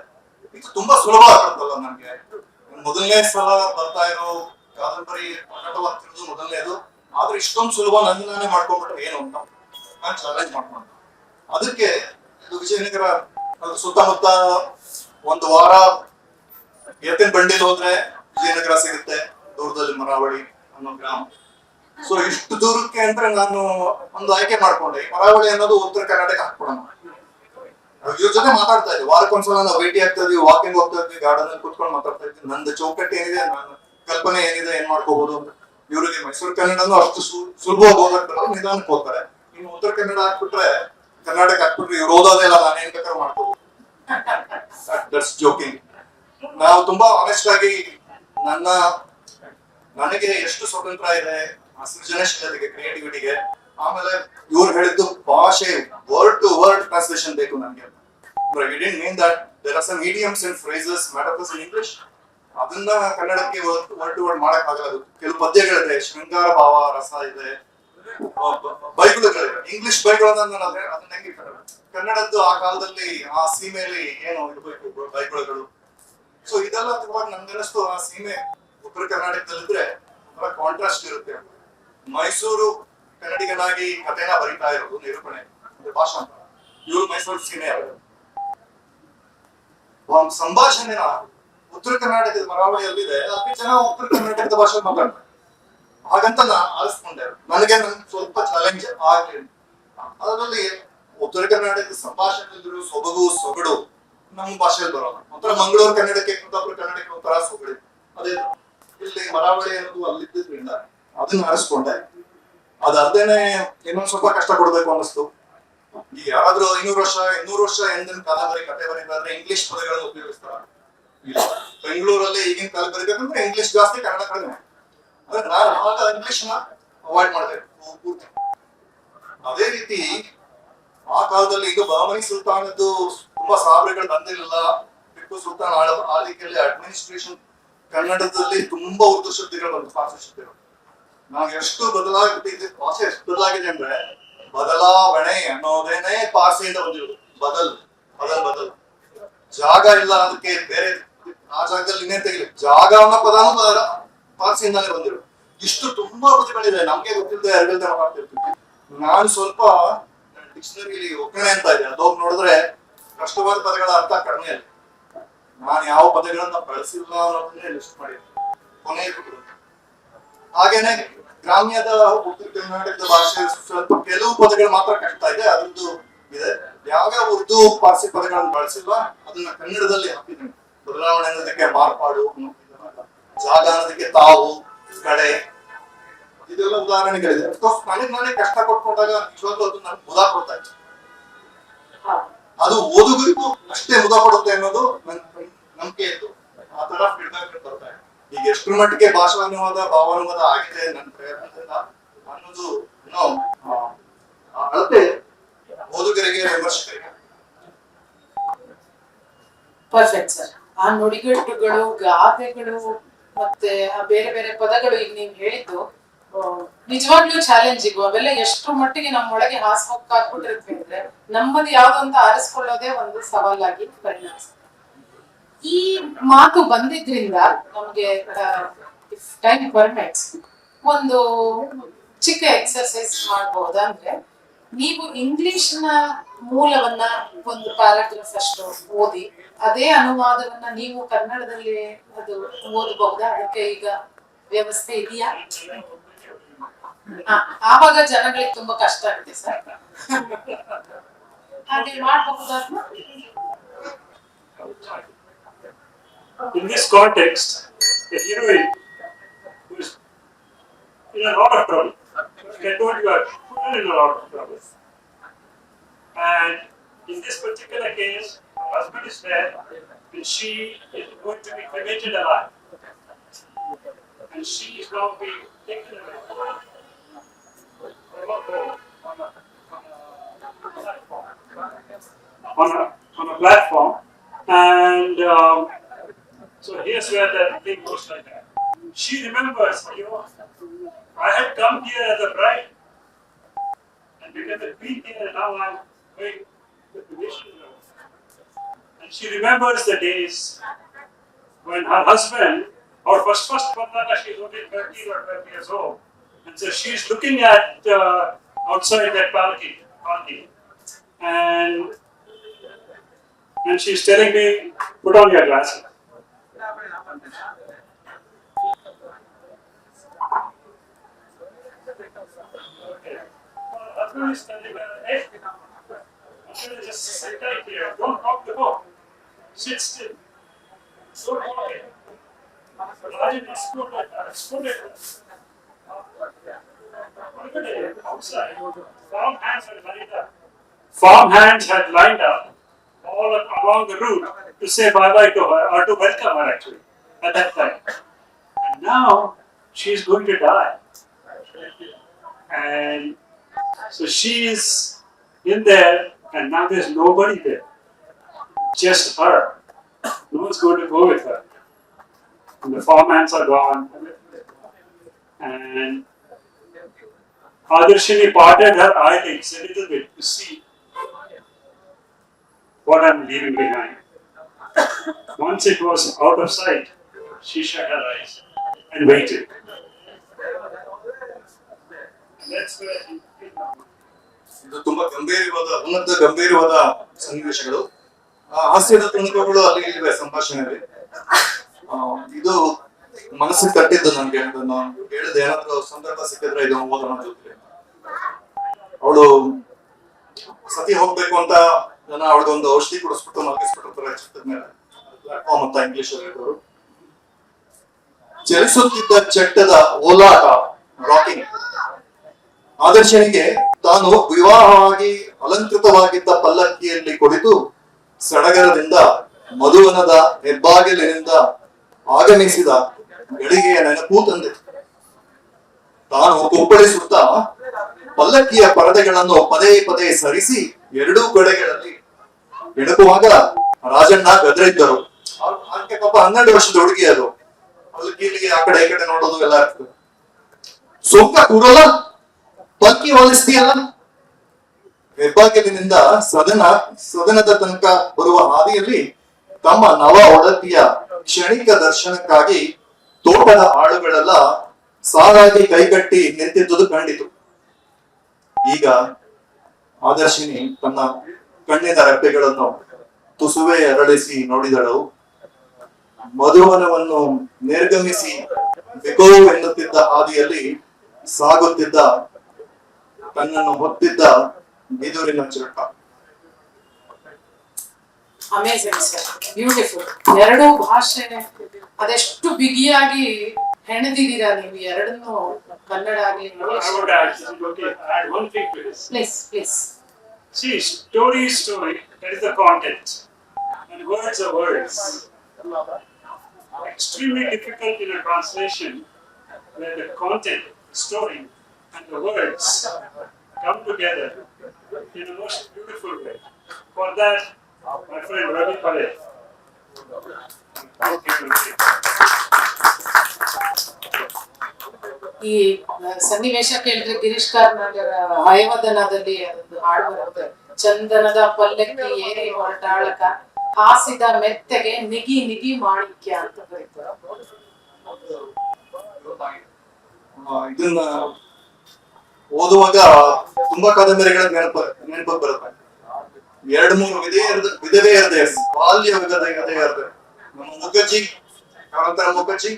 ಇದು ತುಂಬಾ ಸುಲಭ ಆಗುತ್ತಲ್ಲ ನಮ್ಗೆ. ಮೊದಲನೇ ಸಲ ಬರ್ತಾ ಇರೋ ಕಾದಂಬರಿ ಪ್ರಕಟವಾಗ್ತಿರೋದು ಮೊದಲನೇದು ಆದ್ರೆ ಇಷ್ಟೊಂದು ಸುಲಭ ನಾನೇ ಮಾಡ್ಕೊಂಡ್ಬಿಟ್ರೆ ಏನು ಅಂತ ನಾನು ಚಾಲೆಂಜ್ ಮಾಡ್ಕೊಂಡೆ. ಅದಕ್ಕೆ ಇದು ವಿಜಯನಗರ ಅದ್ರ ಸುತ್ತಮುತ್ತ ಒಂದು ವಾರ ಎತ್ತಿನ ಬಂಡಿಲ್ ಹೋದ್ರೆ ವಿಜಯನಗರ ಸಿಗುತ್ತೆ, ದೂರದಲ್ಲಿ ಮರಾವಳಿ ಅನ್ನೋ ಗ್ರಾಮ. ಸೊ ಇಷ್ಟು ದೂರಕ್ಕೆ ಅಂದ್ರೆ ನಾನು ಒಂದು ಆಯ್ಕೆ ಮಾಡ್ಕೊಂಡೆ, ಈ ಮರಾವಳಿ ಅನ್ನೋದು ಉತ್ತರ ಕರ್ನಾಟಕ ಹಾಕ್ಬಿಡೋಣ. ಇವ್ರ ಜೊತೆ ಮಾತಾಡ್ತಾ ಇದ್ವಿ, ವಾರಕ್ಕೊಂದ್ಸಲ ನಾವು ಭೇಟಿ ಆಗ್ತಾ ಇದ್ವಿ, ವಾಕಿಂಗ್ ಹೋಗ್ತಾ ಇದ್ವಿ, ಗಾರ್ಡನ್ ಅಲ್ಲಿ ಕುತ್ಕೊಂಡು ಮಾತಾಡ್ತಾ ಇದ್ವಿ. ನಂದು ಚೌಕಟ್ಟು ಏನಿದೆ, ನಾನು ಕಲ್ಪನೆ ಏನಿದೆ, ಏನ್ ಮಾಡ್ಕೋಬಹುದು ಅಂತ. ಇವರಿಗೆ ಮೈಸೂರು ಕನ್ನಡನು ಅಷ್ಟು ಸುಲಭವಾಗಿ ಓದಕ್ ಬರೋದು, ನಿಧಾನಕ್ಕೆ ಹೋಗ್ತಾರೆ. ಇನ್ನು ಉತ್ತರ ಕನ್ನಡ ಹಾಕ್ಬಿಟ್ರೆ, ಕರ್ನಾಟಕ ಹಾಕ್ಬಿಟ್ರೆ ಇವ್ರು ಓದೋದೇ ಇಲ್ಲ, ನಾನೇನ್ ಬೇಕಾದ್ರೂ ಮಾಡ್ಕೋಬಹುದು. That's joking. ನಾವು ತುಂಬಾ ಆನೆಸ್ಟ್ ಆಗಿ ನನಗೆ ಎಷ್ಟು ಸ್ವತಂತ್ರ ಇದೆ ಆ ಸೃಜನಶೀಲತೆಗೆ, ಕ್ರಿಯೇಟಿವಿಟಿಗೆ. ಆಮೇಲೆ ಇವ್ರು ಹೇಳಿದ್ದು ಭಾಷೆ ವರ್ಡ್ ಟು ವರ್ಡ್ ಟ್ರಾನ್ಸ್ಲೇಷನ್ ಬೇಕು ನನಗೆ. But we didn't mean that there are some idioms and phrases, metaphors in English. ಅದನ್ನ ಕನ್ನಡಕ್ಕೆ ವರ್ಡ್ ಟು ವರ್ಡ್ ಮಾಡಕ್ ಆಗಲ್ಲ. ಕೆಲವು ಪದ್ಯಗಳಿದೆ, ಶೃಂಗಾರ ಭಾವ ರಸ ಇದೆ, ಬೈಬಲ್ಗಳಿದೆ. ಇಂಗ್ಲಿಷ್ ಬೈಬಲ್ ಅದನ್ನ ಹೆಂಗೆ ಕನ್ನಡದ್ದು ಆ ಕಾಲದಲ್ಲಿ ಆ ಸೀಮೆಯಲ್ಲಿ ಏನು ಇರ್ಬೇಕು ಬೈಬಲ್ಗಳು. ಸೊ ಇದೆಲ್ಲ ತುಂಬಾ ನನ್ಗನ್ನಿಸ್ತು, ಆ ಸೀಮೆ ಉತ್ತರ ಕರ್ನಾಟಕದಲ್ಲಿದ್ರೆ ತುಂಬಾ ಕಾಂಟ್ರಾಸ್ಟ್ ಇರುತ್ತೆ. ಮೈಸೂರು ಕನ್ನಡಿಗನಾಗಿ ಕಥೆನ ಬರೀತಾ ಇರೋದು, ನಿರೂಪಣೆ ಭಾಷಾ ಅಂತ. ಇವ್ರು ಮೈಸೂರು ಸೀಮೆ ಸಂಭಾಷಣೆನ ಉತ್ತರ ಕರ್ನಾಟಕದ ಮರಾವಳಿಯಲ್ಲಿದೆ, ಅಲ್ಲಿ ಜನ ಉತ್ತರ ಕರ್ನಾಟಕದ ಭಾಷೆ ಮಾತಾಡ್ತಾರೆ. ಹಾಗಂತ ನಾನು ಆರಿಸ್ಕೊಂಡೆ. ನನಗೆ ಸ್ವಲ್ಪ ಚಾಲೆಂಜ್ ಆಗ್ಲಿ. ಅದರಲ್ಲಿ ಉತ್ತರ ಕರ್ನಾಟಕದ ಸಂಭಾಷಣೆಯಲ್ಲಿರೋ ಸೊಬಗು ಸೊಗಡು ನಮ್ಮ ಭಾಷೆಯಲ್ಲಿ ಬರೋಲ್ಲ. ಒಂಥರ ಮಂಗಳೂರು ಕನ್ನಡಕ್ಕೆ ಕುಂದಾಪುರ ಕನ್ನಡಕ್ಕೆ ಒಂಥರ ಸೊಗಡು ಅದೇ. ಇಲ್ಲಿ ಮರಾವಳಿ ಅನ್ನೋದು ಅಲ್ಲಿದ್ದರಿಂದ ಅದನ್ನ ಆರಿಸ್ಕೊಂಡೆ. ಅದಲ್ದೇನೆ ಇನ್ನೊಂದ್ ಸ್ವಲ್ಪ ಕಷ್ಟ ಕೊಡ್ಬೇಕು ಅನ್ನಿಸ್ತು. ಈಗ ಯಾರಾದ್ರೂ 200 ವರ್ಷ ಎಂದಿನ ಕಾದಂಬರಿ ಕಥೆ ಬರೀತಾದ್ರೆ ಇಂಗ್ಲಿಷ್ ಪದಗಳನ್ನು ಉಪಯೋಗಿಸ್ತಾರ? ಇಲ್ಲ. ಬೆಂಗಳೂರಲ್ಲಿ ಈಗಿನ ಕಾಲ ಬರೀಬೇಕಂದ್ರೆ ಇಂಗ್ಲಿಷ್ ಜಾಸ್ತಿ, ಕನ್ನಡ ಕಡಿಮೆ. ಅಂದ್ರೆ ನಾನು ಆಗ ಇಂಗ್ಲಿಷ್ ನ ಅವಾಯ್ಡ್ ಮಾಡಿದೆ ಪೂರ್ತಿ. ಅದೇ ರೀತಿ ಆ ಕಾಲದಲ್ಲಿ ಈಗ ಬಹಮನಿ ಸುಲ್ತಾನದ್ದು ತುಂಬಾ ಸಾವಿರಗಳು ಬಂದಿರಲಿಲ್ಲ. ಟಿಪ್ಪು ಸುಲ್ತಾನ್ ಆಳ್ವಿಕೆಯಲ್ಲಿ ಅಡ್ಮಿನಿಸ್ಟ್ರೇಷನ್ ಕನ್ನಡದಲ್ಲಿ ತುಂಬಾ ಉರ್ದು ಶಬ್ದಗಳು ಬಂತು, ಫಾರ್ಸಿ ಶಬ್ದಗಳು. ನಾವು ಎಷ್ಟು ಬದಲಾಗಿದೆ, ಭಾಷೆ ಎಷ್ಟು ಬದಲಾಗಿದೆ ಅಂದ್ರೆ ಬದಲಾವಣೆ ಅನ್ನೋದೇನೆ ಪಾರ್ಸಿಯಿಂದ ಬಂದಿರೋದು. ಬದಲ್ ಜಾಗ ಇಲ್ಲ, ಅದಕ್ಕೆ ಬೇರೆ ಆ ಜಾಗದಲ್ಲಿ ಇನ್ನೇ ತೆಗಿಲಿ, ಜಾಗ ಅನ್ನೋ ಪದಾನು ಪಾರ್ಸಿಯಿಂದಾನೇ ಬಂದಿರೋದು. ಇಷ್ಟು ತುಂಬಾ ಪದಗಳಿದೆ, ನಮ್ಗೆ ಗೊತ್ತಿಲ್ಲದೆ ಎರಡಲ್ದೆ ಮಾತಾಡ್ತಿರ್ತೀವಿ. ನಾನು ಸ್ವಲ್ಪ ಡಿಕ್ಷನರಿಲಿ ಒಕ್ಕಣೆ ಅಂತ ಇದೆ, ಅದೋಗಿ ನೋಡಿದ್ರೆ ಕಷ್ಟವಾದ ಪದಗಳ ಅರ್ಥ ಕಡಿಮೆ ಇದೆ. ನಾನು ಯಾವ ಪದಗಳನ್ನ ಬಳಸಿಲ್ಲ ಅನ್ನೋದನ್ನೇ ಲಿಸ್ಟ್ ಮಾಡಿರ್ತೀನಿ ಕೊನೆಯ ಪುಟದಲ್ಲಿ. ಹಾಗೇನೆ ಗ್ರಾಮ್ಯದ ಉತ್ತರ ಕರ್ನಾಟಕದ ಭಾಷೆ ಸ್ವಲ್ಪ ಕೆಲವು ಪದಗಳು ಮಾತ್ರ ಕಷ್ಟ ಇದೆ, ಅದ್ರದ್ದು ಇದೆ. ಯಾವ್ಯಾವ ಉರ್ದು ಪಾರ್ಸಿ ಪದಗಳನ್ನು ಬಳಸಿಲ್ವ ಅದನ್ನ ಕನ್ನಡದಲ್ಲಿ ಹಾಕಿದ್ದೀನಿ. ಬದಲಾವಣೆ ಅನ್ನೋದಕ್ಕೆ ಮಾರ್ಪಾಡು, ಜಾಗ ಅನ್ನೋದಕ್ಕೆ ತಾವು, ಕಡೆ, ಇದೆಲ್ಲ ಉದಾಹರಣೆಗಳಿದೆ. ನಾನೇ ಕಷ್ಟ ಕೊಟ್ಕೊಂಡಾಗ ನಿಜವಾಗ್ಲೂ ಅದು ನನ್ಗೆ ಮುದ ಕೊಡ್ತಾ ಇತ್ತು. ಅದು ಓದುಗರಿಗೂ ಅಷ್ಟೇ ಮುದ ಕೊಡುತ್ತೆ ಅನ್ನೋದು ನನ್ ನಂಬಿಕೆ ಇತ್ತು. ಆ ತರ ಫೀಡ್ಬ್ಯಾಕ್ ಬರ್ತಾ ಇದೆ. ಈಗ ಎಷ್ಟರ ಮಟ್ಟಿಗೆ ಭಾಷಾನುವಾದ ಭಾವಾನುವಾದ ಆಗಿದೆ ನನ್ನ ಪ್ರಯತ್ನದಿಂದ ಅನ್ನೋದು ಅಳತೆ ಓದುಗರಿಗೆ, ವಿಮರ್ಶಕರಿಗೆ. Perfect sir. ಆ ನುಡಿಗಟ್ಟುಗಳು, ಗಾದೆಗಳು ಮತ್ತೆ ಆ ಬೇರೆ ಬೇರೆ ಪದಗಳು ಈಗ ನೀವು ಹೇಳಿದ್ದು ನಿಜವಾಗ್ಲೂ ಚಾಲೆಂಜಿಂಗು. ಅವೆಲ್ಲ ಎಷ್ಟು ಮಟ್ಟಿಗೆ ನಮ್ಮೊಳಗೆ ಹಾಸ್ಕೊಕ್ಕಾಗ್ಬಿಟ್ಟಿರ್ತೀವಿ ಅಂದ್ರೆ ನಮ್ಮದು ಯಾವ್ದು ಅಂತ ಆರಿಸ್ಕೊಳ್ಳೋದೇ ಒಂದು ಸವಾಲಾಗಿ ಪರಿಣಮಿಸುತ್ತೆ. ಈ ಮಾತು ಬಂದಿದ್ರಿಂದ ನಮ್ಗೆ ಟೈಮ್ ಪರ್ಮಿಟ್ಸ್ ಒಂದು ಚಿಕ್ಕ ಎಕ್ಸರ್ಸೈಸ್ ಮಾಡಬಹುದಾ ಅಂದ್ರೆ, ನೀವು ಇಂಗ್ಲಿಷ್ ನ ಮೂಲವನ್ನ ಒಂದು ಪ್ಯಾರಾಗ್ರಾಫ್ ಅಷ್ಟು ಓದಿ ಅದೇ ಅನುವಾದವನ್ನ ನೀವು ಕನ್ನಡದಲ್ಲಿ ಅದು ಓದಬಹುದಾ? ಅದಕ್ಕೆ ಈಗ ವ್ಯವಸ್ಥೆ ಇದೆಯಾ? ಆವಾಗ ಜನಗಳಿಗೆ ತುಂಬಾ ಕಷ್ಟ ಆಗುತ್ತೆ ಸರ್. ಹಾಗೆ ಮಾಡಬಹುದಾ? In this context, a heroine who is in a lot of trouble, get told you are in a lot of trouble. And in this particular case, her husband is dead and she is going to be cremated alive. And she is now being taken away on a platform. And so here's where the thing goes like that. She remembers, I had come here as a bride and become a queen here, and now I'm going to the mission. And she remembers the days when her husband, or first Pandana, she's only 13 or 12 years old, And so she's looking at outside that balcony, and she's telling me, put on your glasses. Okay. Arjun is telling her, hey, Arjun, just sit right here. Don't rock the boat. Sit still. Don't walk it. Rajan exploded. Look at it outside. Farm hands had lined up all along the route to say bye-bye to her, or to welcome her actually, at that time. And now she's going to die. And so she's in there, and now there's nobody there. Just her. No one's going to go with her. And the farm hands are gone. And Adarshini parted her eyelids a little bit to see what I'm leaving behind. Once it was out of sight, she shut her eyes and waited. And that's where ಇದು ತುಂಬಾ ಗಂಭೀರವಾದ ಸನ್ನಿವೇಶಗಳು. ಹಾಸ್ಯದ ತುಣುಕುಗಳು ಅಲ್ಲಿ ಇವೆ ಸಂಭಾಷಣೆಯಲ್ಲಿ. ಇದು ಮನಸ್ಸಿಗೆ ತಟ್ಟಿದ್ದು ನನ್ಗೆ. ಅದನ್ನು ಹೇಳಿದೆ, ಏನಾದ್ರು ಸಂದರ್ಭ ಸಿಕ್ಕಿದ್ರೆ ಇದು ಓದೋಣ ಜೊತೆ. ಅವಳು ಸತಿ ಹೋಗ್ಬೇಕು ಅಂತ ಜನ ಅವಳಿಗೊಂದು ಔಷಧಿ ಕುಡಿಸ್ಬಿಟ್ಟು ಮಲಗಿಸ್ಬಿಟ್ಟಿರ್ತಾರೆ ಚಿಕ್ಕದ ಮೇಲೆ. ಪ್ಲಾಟ್ಫಾರ್ಮ್ ಅಂತ ಇಂಗ್ಲಿಷ್ ಅಲ್ಲಿ ಇರೋರು. ಚಲಿಸುತ್ತಿದ್ದ ಚಟ್ಟದ ಓಲಾಟ, ರಾಕಿಂಗ್. ಆದರ್ಶನಿಗೆ ತಾನು ವಿವಾಹವಾಗಿ ಅಲಂಕೃತವಾಗಿದ್ದ ಪಲ್ಲಕ್ಕಿಯಲ್ಲಿ ಕುಳಿತು ಸಡಗರದಿಂದ ಮಧುವನದ ಹೆಬ್ಬಾಗಿಲಿನಿಂದ ಆಗಮಿಸಿದ ಗಳಿಗೆಯ ನೆನಪು ತಂದಿತು. ತಾನು ಕುಪ್ಪಳಿಸುತ್ತಾ ಪಲ್ಲಕ್ಕಿಯ ಪರದೆಗಳನ್ನು ಪದೇ ಪದೇ ಸರಿಸಿ ಎರಡೂ ಕಡೆಗಳಲ್ಲಿ ಎಣುಕುವಾಗ ರಾಜಣ್ಣ ಗದ್ರಿದ್ದರು. ಅದಕ್ಕೆ ಪಾಪ 12 ವರ್ಷದ ಹುಡುಗಿ ಅದು. ಪಲ್ಲಕ್ಕಿಲಿಗೆ ಆ ಕಡೆ ಈ ಕಡೆ ನೋಡೋದು ಎಲ್ಲ ಇರ್ತದೆ. ಸುಂಕ ಕೂಡಲ್ಲ, ಪಕ್ಕಿ ಹೊಲಿಸ್ತೀಯಲ್ಲ. ಹೆಬ್ಬಾಗಿಲಿನಿಂದ ಸದನದ ತನಕ ಬರುವ ಹಾದಿಯಲ್ಲಿ ತಮ್ಮ ನವ ಒಡತಿಯ ಕ್ಷಣಿಕ ದರ್ಶನಕ್ಕಾಗಿ ತೋಟದ ಆಳುಗಳೆಲ್ಲ ಸಾಲಾಗಿ ಕೈಗಟ್ಟಿ ನಿಂತಿದ್ದುದು ಕಂಡಿತು. ಈಗ ಆದರ್ಶಿನಿ ತನ್ನ ಕಣ್ಣಿನ ರೆಪ್ಪೆಗಳನ್ನು ತುಸುವೆ ಅರಳಿಸಿ ನೋಡಿದಳು. ಮಧುವನವನ್ನು ನಿರ್ಗಮಿಸಿ ಬಿಕೋ ಎನ್ನುತ್ತಿದ್ದ ಹಾದಿಯಲ್ಲಿ ಸಾಗುತ್ತಿದ್ದ ತನ್ನನ್ನು ಹೊತ್ತಿದ್ದ ಬಿದುರಿನ ಚಿರಟ. Amazing sir, beautiful. ಎರಡೂ ಭಾಷೆ ಅದೆಷ್ಟು ಬಿಗಿಯಾಗಿ ಹೆಣೆದಿದ್ದೀರಾ ನೀವು ಎರಡನ್ನೂ, ಕನ್ನಡ ಆಗಲಿ I would add one thing to this. Please. See, story is story, that is the content. And words are words. Extremely difficult in a translation where the content, story, and the words come together in a most beautiful way. For that, my friend Ravi Parekh. ಈ ಸನ್ನಿವೇಶ ಕೇಳಿದ್ರೆ ಗಿರೀಶ್ ಕಾರ್ನಾಡರ ಹಯವದನದಲ್ಲಿ ಅದೊಂದು ಹಾಡು ಬರುತ್ತೆ. ಚಂದನದ ಪಲ್ಲಕ್ಕಿ ಏರಿ ಹೊರಟಾಳಕ, ಹಾಸಿದ ಮೆತ್ತಗೆ ನಿಗಿ ನಿಗಿ ಮಾಣಿಕ್ಯ ಅಂತ ಬರೀತಾರೆ. ಇದನ್ನ ಓದುವಾಗ ತುಂಬಾ ಕಾದಂಬರಿಗಳ ನೆನಪು ಬರುತ್ತೆ. 2-3 ವಿಧವೆಯರದೆ, ಬಾಲ್ಯ ವಿಧವೆಯರದೆ. ನಮ್ಮ ಮುಖರ್ಜಿ, ಕಾರಂತರ ಮುಖರ್ಜಿ,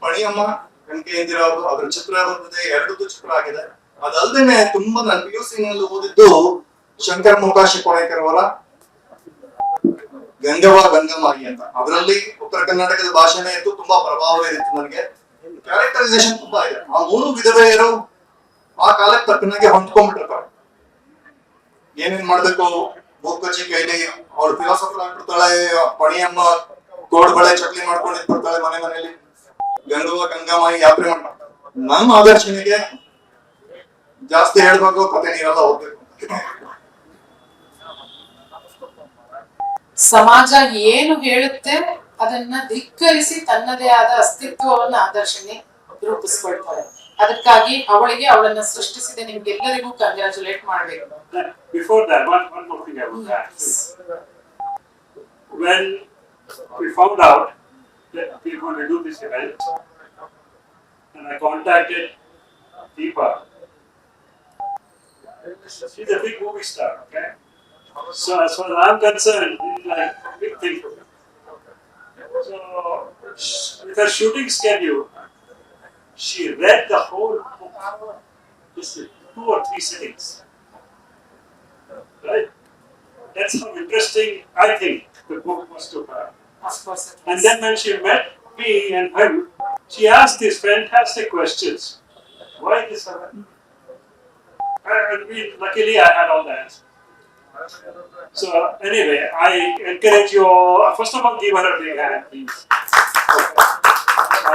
ಪಣಿಯಮ್ಮ, ಕನಕೆ ಇಂದಿರಾದು ಅದ್ರ ಚಿತ್ರ ಬರ್ತದೆ. 2 ಚಿತ್ರ ಆಗಿದೆ. ಅದಲ್ದೇನೆ ತುಂಬಾ ನಾನು PUC ನಲ್ಲಿ ಓದಿದ್ದು ಶಂಕರ್ ಮೊಕಾಶಿ ಕೋಣೇಕರ್ ಅವರ ಗಂಗಮಾಯಿ ಅಂತ. ಅದರಲ್ಲಿ ಉತ್ತರ ಕರ್ನಾಟಕದ ಭಾಷೆನೇ ಇತ್ತು, ತುಂಬಾ ಪ್ರಭಾವ ಇತ್ತು ನನಗೆ. ಕ್ಯಾರೆಕ್ಟರೈಸೇಷನ್ ತುಂಬಾ ಇದೆ. ಆ 3 ವಿಧವೆಯರು ಆ ಕಾಲಕ್ಕೆ ತಕ್ಕನಾಗೆ ಹೊಂದ್ಕೊಂಡ್ಬಿಟ್ಟಿರ್ತಾರೆ. ಏನೇನ್ ಮಾಡ್ಬೇಕು, ಮೂಕಜ್ಜಿ ಕೈಲಿ ಅವಳು ಫಿಲಾಸಫರ್ ಆಗ್ಬಿಡ್ತಾಳೆ, ಪಣಿಯಮ್ಮ ಗೋಡ್ಬಳೆ ಚಕ್ಲಿ ಮಾಡ್ಕೊಂಡಿರ್ತಾಳೆ ಮನೆಯಲ್ಲಿ, ಗಂಗಮಾಯಿ ಯಾತ್ರೆ ಮಾಡ್ತಾರೆ. ನಮ್ಮ ಆದರ್ಶನಿಗೆ ಜಾಸ್ತಿ ಹೇಳ್ಬೇಕು, ಕತೆ ನೀರೆಲ್ಲ ಹೋಗ್ಬೇಕು. ಸಮಾಜ ಏನು ಹೇಳುತ್ತೆ ಅದನ್ನ ಧಿಕ್ಕರಿಸಿ ತನ್ನದೇ ಆದ ಅಸ್ತಿತ್ವವನ್ನ ಆದರ್ಶಿನಿ ರೂಪಿಸ್ಕೊಳ್ತಾರೆ. ಅದಕ್ಕಾಗಿ ಅವಳನ್ನ ಸೃಷ್ಟಿಸಿದ ನಿಮ್ಗೆಲ್ಲರಿಗೂ ಕಂಗ್ರಾಚುಲೇಟ್ ಮಾಡ್ಬೇಕು. Before that, one more thing I would add. When we found out that we were going to do this event, and I contacted Deepa. She's a big movie star, okay? So as far as I'm concerned, it's like a big thing for me. So with her shooting schedule, she read the whole book, just in 2 or 3 sittings. Right? That's how interesting I think the book was to her. Of course. And then when she met me and him, she asked these fantastic questions. Why this happened? And luckily I had all the answers. So anyway, I encourage you all, first of all, give her a big hand, please.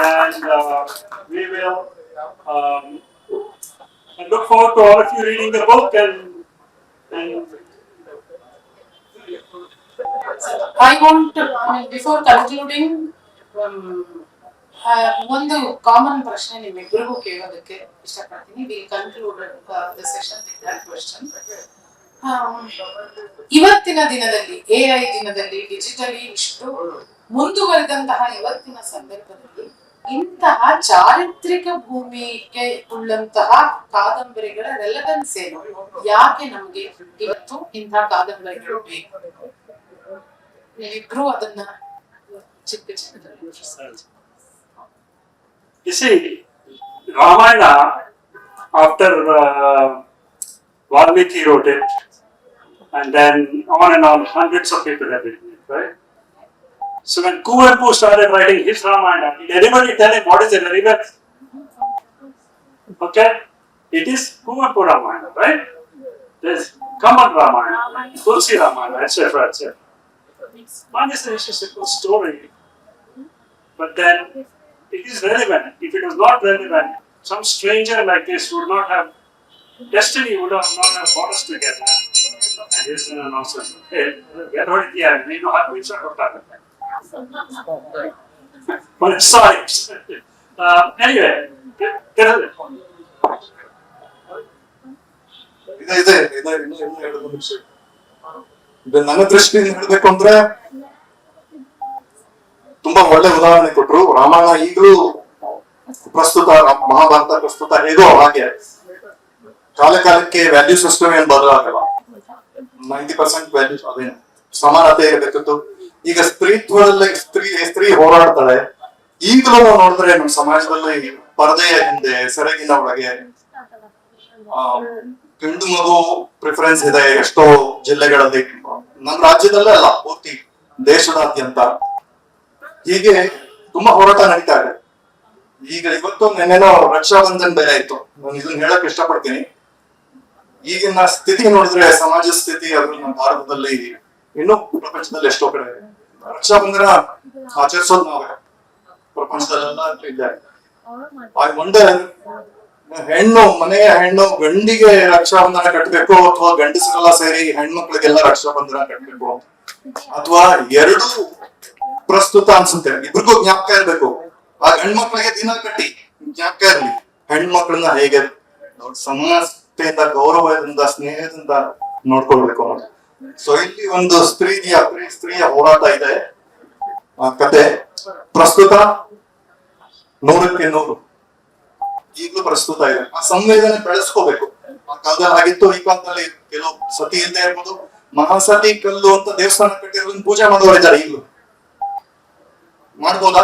And we will I look forward to all of you reading the book and I want to, before concluding, ಒಂದು ಕಾಮನ್ ಪ್ರಶ್ನೆ ನಿಮ್ಮಿಬ್ಬರಿಗೂ ಕೇಳೋದಕ್ಕೆ ಇಷ್ಟಪಡ್ತೀನಿ. We concluded the session with that question. ಇವತ್ತಿನ ದಿನದಲ್ಲಿ, AI ದಿನದಲ್ಲಿ, ಡಿಜಿಟಲಿ ಇಷ್ಟು ಮುಂದುವರೆದಂತಹ ಇವತ್ತಿನ ಸಂದರ್ಭದಲ್ಲಿ ಇಂತಹ ಚಾರಿತ್ರಿಕ ಭೂಮಿಗೆ ಉಳ್ಳಂತಹ ಕಾದಂಬರಿಗಳ ರೆಲೆವೆನ್ಸ್ ಏನು? ಯಾಕೆ ನಮ್ಗೆ ಇವತ್ತು ಇಂತಹ ಕಾದಂಬರಿಗಳು ಬೇಕು? ನೀವಿಬ್ರು ಅದನ್ನ ಚಿಕ್ಕ ಚಿಕ್ಕದಲ್ಲಿ. you see, Ramayana, after Valmiki wrote it, and then on hundreds of people have written it, right? So when Kuvempu started writing his Ramayana, did anybody tell him what is the relevance? Okay, it is Kuvempu Ramayana, right? There's Kamal Ramayana, Tulsi Ramayana, etc., etc. One is a simple story, but then it is relevant. If it was not relevant, some stranger like this would not have, destiny would have not have brought us together. And here's an announcement. Hey, we are already here. We know how to start. But sorry. Anyway, ಇದೆ ಇನ್ನು ಹೇಳೋದು ವಿಷಯ. ಇದು ನನ್ನ ದೃಷ್ಟಿಯಿಂದ ಹೇಳ್ಬೇಕು ಅಂದ್ರೆ ತುಂಬಾ ಒಳ್ಳೆ ಉದಾಹರಣೆ ಕೊಟ್ರು. ರಾಮಾಯಣ ಈಗಲೂ ಪ್ರಸ್ತುತ, ಮಹಾಭಾರತ ಪ್ರಸ್ತುತ ಹೇಗೋ ಹಾಗೆ. ಕಾಲಕ್ಕೆ ವ್ಯಾಲ್ಯೂ ಸಿಸ್ಟಮ್ ಏನ್ ಬದಲಾಗಲ್ಲ. 90% ವ್ಯಾಲ್ಯೂಸ್ ಅದೇನು ಸಮಾನತೆ ಇರಬೇಕಿತ್ತು. ಈಗ ಸ್ತ್ರೀತ್ವದಲ್ಲಿ ಸ್ತ್ರೀ ಹೋರಾಡ್ತಾಳೆ. ಈಗಲೂ ನಾವು ನೋಡಿದ್ರೆ ನಮ್ಮ ಸಮಾಜದಲ್ಲಿ ಪರದೆಯ ಹಿಂದೆ, ಸೆರಗಿನ ಒಳಗೆ ಗಂಡು ಮಗು ಪ್ರಿಫರೆನ್ಸ್ ಇದೆ ಎಷ್ಟೋ ಜಿಲ್ಲೆಗಳಲ್ಲಿ. ನಮ್ಮ ರಾಜ್ಯದಲ್ಲೇ ಅಲ್ಲ, ಪೂರ್ತಿ ದೇಶದಾದ್ಯಂತ ಹೀಗೆ ತುಂಬಾ ಹೋರಾಟ ನಡೀತಾ ಇದೆ. ಈಗ ಇವತ್ತು ನೆನ್ನೆನೋ ರಕ್ಷಾ ಬಂಧನ್ ಬೇರೆ ಇತ್ತು. ನಾನು ಇದನ್ನ ಹೇಳಕ್ ಇಷ್ಟಪಡ್ತೀನಿ. ಈಗಿನ ಸ್ಥಿತಿ ನೋಡಿದ್ರೆ, ಸಮಾಜ ಸ್ಥಿತಿ ಅದು ನಮ್ಮ ಭಾರತದಲ್ಲಿ ಇನ್ನು ಪ್ರಪಂಚದಲ್ಲಿ ಎಷ್ಟೋ ಕಡೆ ರಕ್ಷಾ ಬಂಧನ ಆಚರಿಸೋದು ನಾವೇ, ಪ್ರಪಂಚದಲ್ಲೆಲ್ಲ ಇದೆ. ಐ ವಂಡರ್, ಮನೆಯ ಹೆಣ್ಣು ಗಂಡಿಗೆ ರಕ್ಷಾ ಬಂಧನ ಕಟ್ಟಬೇಕು ಅಥವಾ ಗಂಡಸರೆಲ್ಲ ಸೇರಿ ಹೆಣ್ಮಕ್ಳಿಗೆಲ್ಲ ರಕ್ಷಾ ಬಂಧನ ಕಟ್ಟಬೇಕು, ಅಥವಾ ಎರಡು ಪ್ರಸ್ತುತ ಅನ್ಸುತ್ತೆ. ಇಬ್ರಿಗೂ ಜ್ಞಾಪಕ ಇರ್ಬೇಕು. ಆ ಹೆಣ್ಮಕ್ಳಿಗೆ ದಿನ ಕಟ್ಟಿ ಜ್ಞಾಪಕ ಇರ್ಲಿ ಹೆಣ್ಮಕ್ಳನ್ನ ಹೇಗೆ ಸಮಾನತೆಯಿಂದ, ಗೌರವದಿಂದ, ಸ್ನೇಹದಿಂದ ನೋಡ್ಕೊಳ್ಬೇಕು ಅನ್ನೋದು. ಸೊ ಇಲ್ಲಿ ಒಂದು ಸ್ತ್ರೀಯ ಹೋರಾಟ ಇದೆ. ಆ ಕತೆ ಪ್ರಸ್ತುತ 100ಕ್ಕೆ 100 ಈಗಲೂ ಪ್ರಸ್ತುತ ಇದೆ. ಆ ಸಂವೇದನೆ ಬೆಳೆಸ್ಕೋಬೇಕು. ಆ ಕಾಲದಲ್ಲಿ ಆಗಿತ್ತು, ಈ ಕಾಲದಲ್ಲಿ ಕೆಲವು ಸತಿ ಇಲ್ಲದೆ ಇರ್ಬೋದು. ಮಹಾಸತಿ ಕಲ್ಲು ಅಂತ ದೇವಸ್ಥಾನ ಕಟ್ಟಿರೋದನ್ನ ಪೂಜೆ ಮಾಡೋರಿದ್ದಾರೆ. ಈಗಲೂ ಮಾಡ್ಬೋದಾ?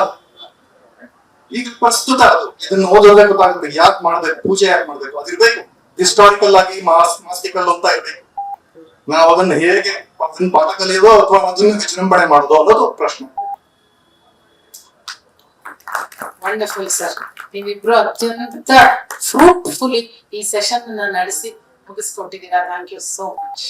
ಈಗ ಪ್ರಸ್ತುತ ಅದು. ಇದನ್ನ ಓದೋದೇ ಗೊತ್ತಾಗುತ್ತೆ. ಯಾಕೆ ಮಾಡ್ಬೇಕು, ಪೂಜೆ ಯಾಕೆ ಮಾಡ್ಬೇಕು, ಅದಿರ್ಬೇಕು. ಹಿಸ್ಟಾರಿಕಲ್ ಆಗಿ ಮಾಸ್ಟಿಕಲ್ ಅಂತ ಇರ್ಬೇಕು. ನಾವು ಅದನ್ನ ಹೇಗೆ ಪಾಠ ಕಲಿಯೋದು ಅಥವಾ ಅದನ್ನ ವಿಜೃಂಭಣೆ ಮಾಡೋದು ಅನ್ನೋದು ಪ್ರಶ್ನೆ. Wonderful sir. ನೀವಿಬ್ರು ಅತ್ಯಂತ ಫ್ರೂಟ್ಫುಲಿ ಈ ಸೆಷನ್ ನಡೆಸಿ ಮುಗಿಸ್ಕೊಟ್ಟಿದ್ದೀರಾ. Thank you so much.